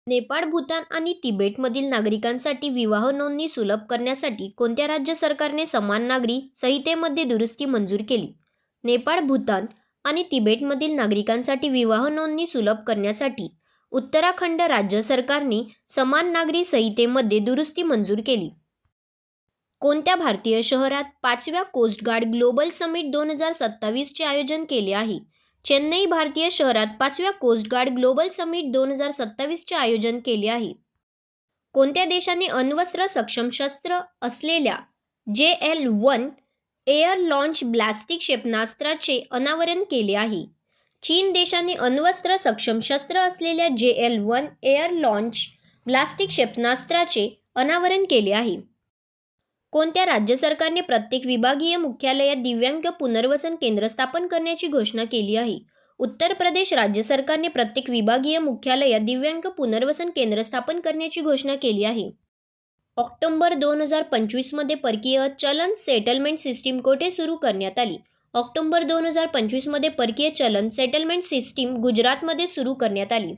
नेपाळ, भूतान आणि तिबेटमधील नागरिकांसाठी विवाह नोंदणी सुलभ करण्यासाठी कोणत्या राज्य सरकारने समान नागरी संहितेमध्ये दुरुस्ती मंजूर केली? नेपाळ, भूतान आणि तिबेटमधील नागरिकांसाठी विवाह नोंदणी सुलभ करण्यासाठी उत्तराखंड राज्य सरकारने समान नागरी संहितेमध्ये दुरुस्ती मंजूर केली. कोणत्या भारतीय शहरात 5व्या कोस्ट गार्ड ग्लोबल समिट 2027 चे आयोजन केले आहे? चेन्नई भारतीय शहरात 5व्या कोस्ट गार्ड ग्लोबल समिट 2027 चे आयोजन केले आहे. कोणत्या देशाने अण्वस्त्र सक्षम शस्त्र असलेल्या JL-1 एअर लॉन्च बॅलिस्टिक क्षेपणास्त्राचे अनावरण केले आहे? चीन देशाने अण्वस्त्र सक्षम शस्त्र असलेल्या JL-1 एअर लॉन्च बॅलिस्टिक क्षेपणास्त्राचे अनावरण केले आहे. कोणत्या राज्य सरकारने प्रत्येक विभागीय मुख्यालयात दिव्यांग पुनर्वसन केंद्र स्थापन करण्याची घोषणा केली आहे? उत्तर प्रदेश राज्य सरकारने प्रत्येक विभागीय मुख्यालयात दिव्यांग पुनर्वसन केंद्र स्थापन करण्याची घोषणा केली आहे. ऑक्टोबर 2025 मध्ये परकीय चलन सेटलमेंट सिस्टीम कोठे सुरू करण्यात आली? ऑक्टोबर 2025 मध्ये परकीय चलन सेटलमेंट सिस्टीम गुजरातमध्ये सुरू करण्यात आली.